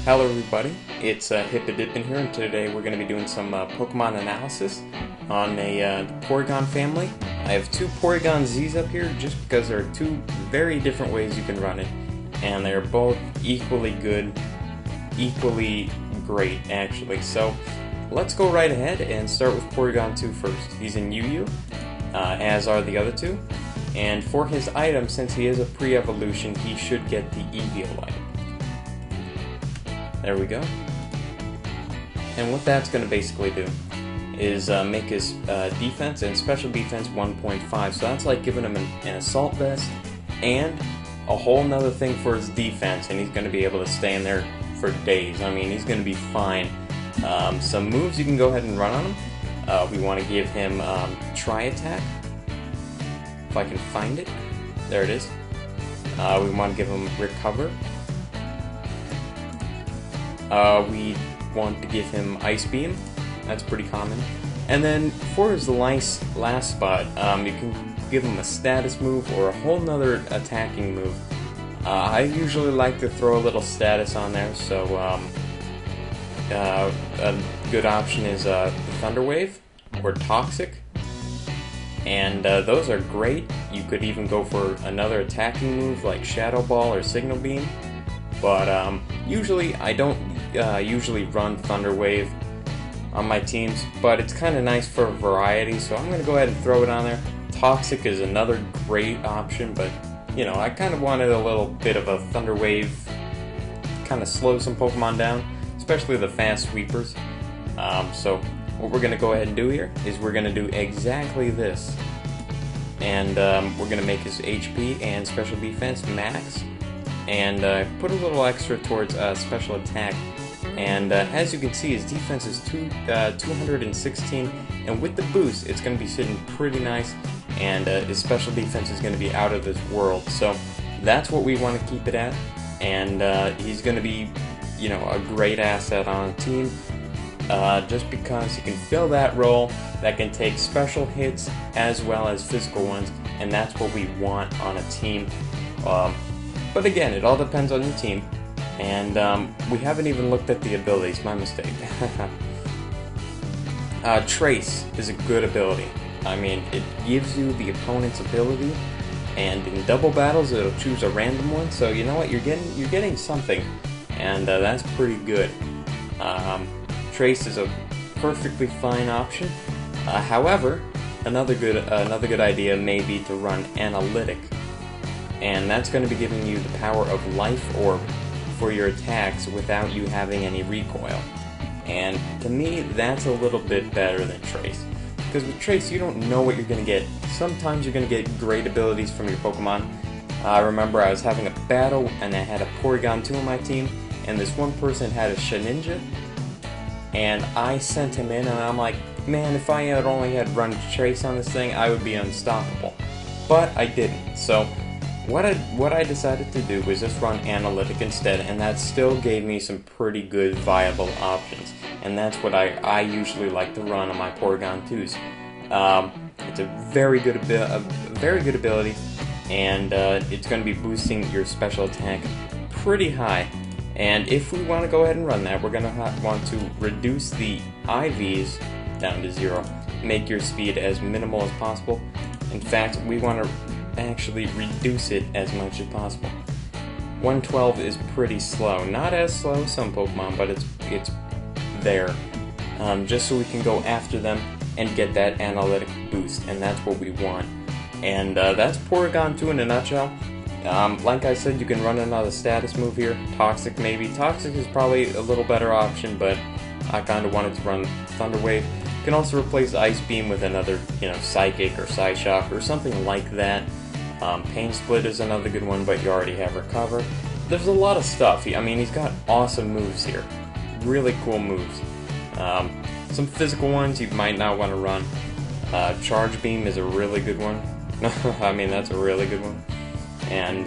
Hello everybody, it's Hippodippin here, and today we're going to be doing some Pokemon analysis on a Porygon family. I have two Porygon Z's up here just because there are two very different ways you can run it, and they're both equally good, equally great actually. So let's go right ahead and start with Porygon 2 first. He's in UU, as are the other two, and for his item, since he is a pre-evolution, he should get the Eevee item. There we go. And what that's going to basically do is make his defense and special defense 1.5. So that's like giving him an assault vest and a whole nother thing for his defense, and he's going to be able to stay in there for days. I mean, he's going to be fine. Some moves you can go ahead and run on him. We want to give him Tri-Attack. If I can find it. There it is. We want to give him Recover. We want to give him Ice Beam. That's pretty common. And then for his last spot, you can give him a status move or a whole nother attacking move. I usually like to throw a little status on there, so a good option is Thunder Wave or Toxic. And those are great. You could even go for another attacking move like Shadow Ball or Signal Beam. But usually I don't usually run Thunder Wave on my teams, but it's kind of nice for variety, so I'm going to go ahead and throw it on there. Toxic is another great option, but you know, I kind of wanted a little bit of a Thunder Wave, kind of slow some Pokemon down, especially the fast sweepers. So what we're going to go ahead and do here is we're going to do exactly this, and we're going to make his HP and special defense max, and put a little extra towards special attack. And as you can see, his defense is 216, and with the boost, it's going to be sitting pretty nice, and his special defense is going to be out of this world. So that's what we want to keep it at, and he's going to be, you know, a great asset on a team, just because he can fill that role that can take special hits as well as physical ones, and that's what we want on a team. But again, it all depends on your team, and we haven't even looked at the abilities, my mistake. Trace is a good ability. I mean, it gives you the opponent's ability, and in double battles it'll choose a random one, so you know what, you're getting something, and that's pretty good. Trace is a perfectly fine option. However, another good idea may be to run Analytic. And that's going to be giving you the power of Life Orb for your attacks without you having any recoil. And to me, that's a little bit better than Trace. Because with Trace, you don't know what you're going to get. Sometimes you're going to get great abilities from your Pokemon. I remember I was having a battle and I had a Porygon 2 on my team, and this one person had a Shedinja, and I sent him in, and I'm like, man, if I had only had run Trace on this thing, I would be unstoppable. But I didn't. So what I decided to do was just run Analytic instead, and that still gave me some pretty good viable options. And that's what I usually like to run on my Porygon 2s. It's a very good ability, and it's going to be boosting your special attack pretty high. And if we want to go ahead and run that, we're going to want to reduce the IVs down to 0. Make your speed as minimal as possible. In fact, we want to actually reduce it as much as possible. 112 is pretty slow. Not as slow as some Pokemon, but it's there. Just so we can go after them and get that Analytic boost, and that's what we want. And that's Porygon 2 in a nutshell. Like I said, you can run another status move here. Toxic maybe. Toxic is probably a little better option, but I kind of wanted to run Thunder Wave. You can also replace Ice Beam with another, you know, Psychic or Psyshock or something like that. Pain Split is another good one, but you already have Recover. There's a lot of stuff. I mean, he's got awesome moves here. Really cool moves. Some physical ones you might not want to run. Charge Beam is a really good one. I mean, that's a really good one. And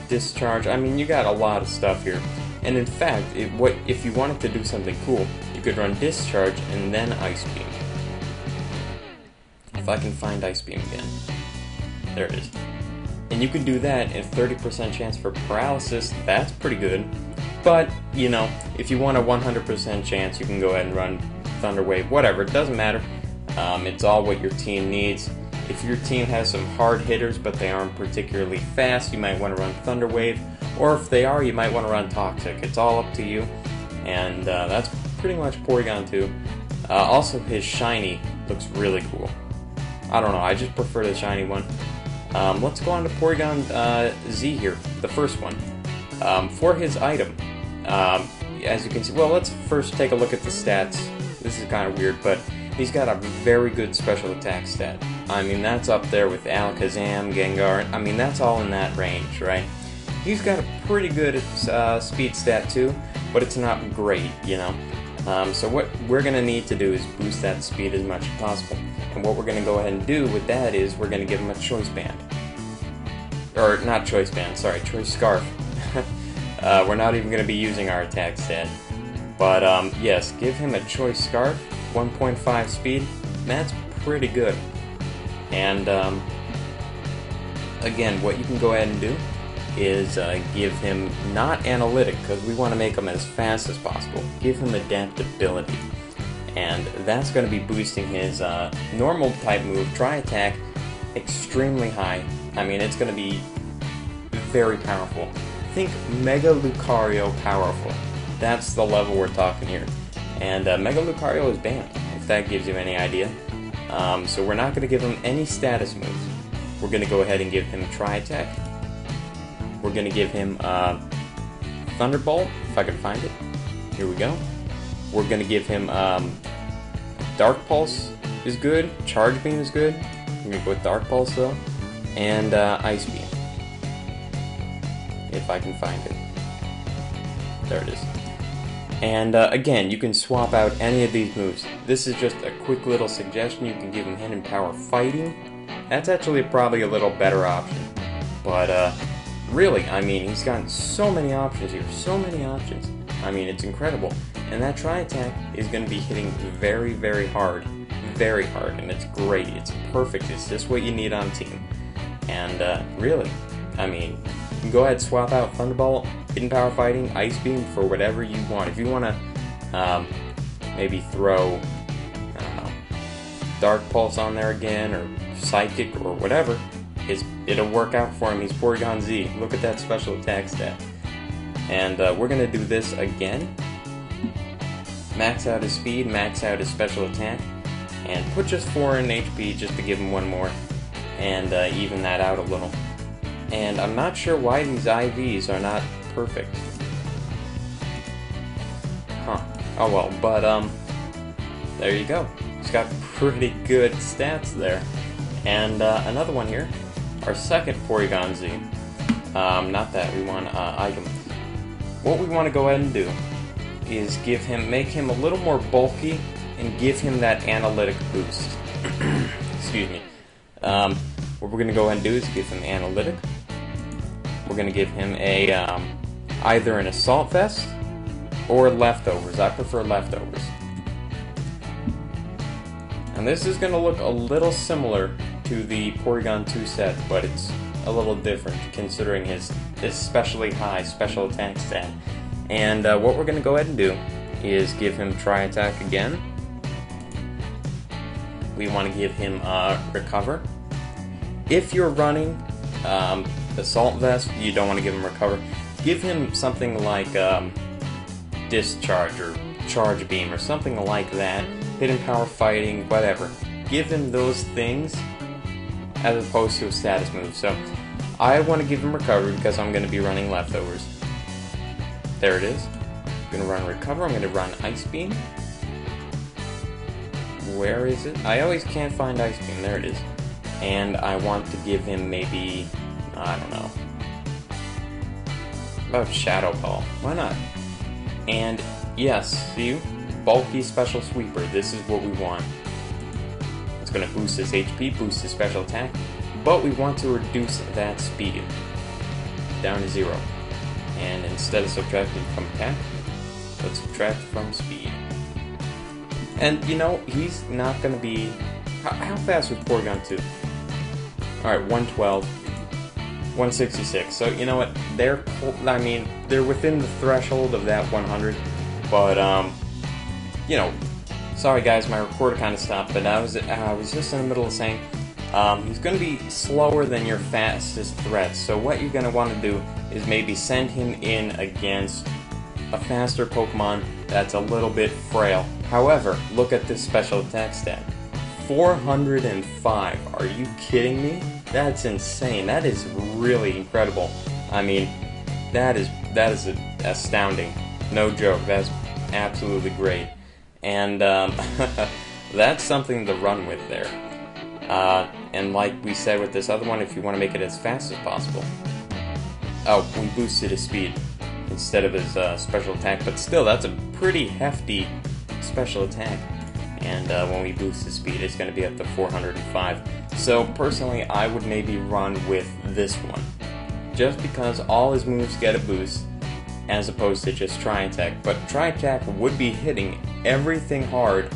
Discharge, I mean, you got a lot of stuff here. And in fact, if you wanted to do something cool, you could run Discharge and then Ice Beam. If I can find Ice Beam again. There it is. And you can do that at 30% chance for paralysis. That's pretty good. But, you know, if you want a 100% chance, you can go ahead and run Thunder Wave, whatever, it doesn't matter. It's all what your team needs. If your team has some hard hitters, but they aren't particularly fast, you might want to run Thunder Wave. Or if they are, you might want to run Toxic. It's all up to you. And that's pretty much Porygon 2. Also, his Shiny looks really cool. I don't know, I just prefer the Shiny one. Let's go on to Porygon Z here, the first one. For his item, as you can see, well, let's first take a look at the stats. This is kind of weird, but he's got a very good special attack stat. I mean, that's up there with Alakazam, Gengar. I mean, that's all in that range, right? He's got a pretty good speed stat too, but it's not great, you know. So what we're going to need to do is boost that speed as much as possible. And what we're going to go ahead and do with that is we're going to give him a Choice Band. Or, not Choice Band, sorry, Choice Scarf. We're not even going to be using our attack stat. But, yes, give him a Choice Scarf, 1.5 speed. That's pretty good. And, again, what you can go ahead and do is give him not Analytic, because we want to make him as fast as possible. Give him Adaptability. And that's going to be boosting his normal type move, Tri Attack, extremely high. I mean, it's going to be very powerful. Think Mega Lucario powerful. That's the level we're talking here. And Mega Lucario is banned, if that gives you any idea. So we're not going to give him any status moves. We're going to go ahead and give him Tri Attack. We're going to give him Thunderbolt, if I can find it. Here we go. We're going to give him Dark Pulse is good, Charge Beam is good. I'm going to go with Dark Pulse though. And Ice Beam. If I can find it. There it is. And again, you can swap out any of these moves. This is just a quick little suggestion. You can give him Hidden Power Fighting. That's actually probably a little better option. But really, I mean, he's got so many options here. So many options. I mean, it's incredible. And that Tri Attack is going to be hitting very, very hard. Very hard. And it's great. It's perfect. It's just what you need on team. And really, I mean, you can go ahead and swap out Thunderbolt, Hidden Power Fighting, Ice Beam for whatever you want. If you want to maybe throw, I don't know, Dark Pulse on there again, or Psychic, or whatever, it'll work out for him. He's Porygon Z. Look at that special attack stat. And we're going to do this again. Max out his speed, max out his special attack, and put just 4 in HP just to give him one more, and even that out a little. And I'm not sure why these IVs are not perfect. Huh. Oh well, but there you go. He's got pretty good stats there. And another one here, our second Porygon Z. Not that, we want item. What we want to go ahead and do is make him a little more bulky and give him that analytic boost. Excuse me. What we're going to go ahead and do is give him analytic. We're going to give him a either an assault vest or leftovers. I prefer leftovers. And this is going to look a little similar to the Porygon 2 set, but it's a little different considering his especially high special attack stat. And what we're going to go ahead and do is give him Tri Attack again. We want to give him Recover. If you're running Assault Vest, you don't want to give him Recover. Give him something like Discharge or Charge Beam or something like that. Hidden Power Fighting, whatever. Give him those things as opposed to a status move. So I want to give him Recover because I'm going to be running Leftovers. There it is. I'm going to run Recover. I'm going to run Ice Beam. Where is it? I always can't find Ice Beam. There it is. And I want to give him maybe, I don't know, about Shadow Ball. Why not? And yes, see, bulky special sweeper. This is what we want. It's going to boost his HP, boost his special attack, but we want to reduce that speed down to 0. And instead of subtracting from attack, let's subtract from speed. And you know, he's not going to be... How fast was Porygon 2? Alright, 112. 166. So you know what? I mean, they're within the threshold of that 100. But you know, sorry guys, my recorder kind of stopped. But I was just in the middle of saying he's going to be slower than your fastest threats. So what you're going to want to do is maybe send him in against a faster Pokemon that's a little bit frail. However, look at this special attack stat. 405. Are you kidding me? That's insane. That is really incredible. I mean, that is astounding. No joke. That's absolutely great. And that's something to run with there. And like we said with this other one, if you want to make it as fast as possible. Oh, we boosted his speed instead of his special attack, but still, that's a pretty hefty special attack. And when we boost his speed, it's going to be up to 405. So personally, I would maybe run with this one, just because all his moves get a boost, as opposed to just Tri-Attack. But Tri-Attack would be hitting everything hard,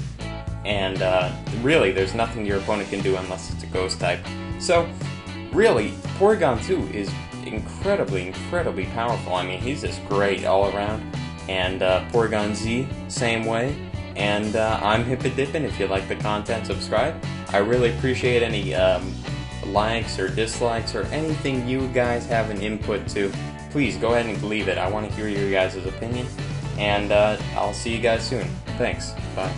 and really, there's nothing your opponent can do unless it's a Ghost type. So, really, Porygon 2 is incredibly powerful. I mean, he's just great all around. And Porygon Z, same way. And I'm Hippodippin. If you like the content, subscribe. I really appreciate any likes or dislikes or anything you guys have an input to. Please go ahead and leave it. I want to hear your guys' opinion. And I'll see you guys soon. Thanks. Bye.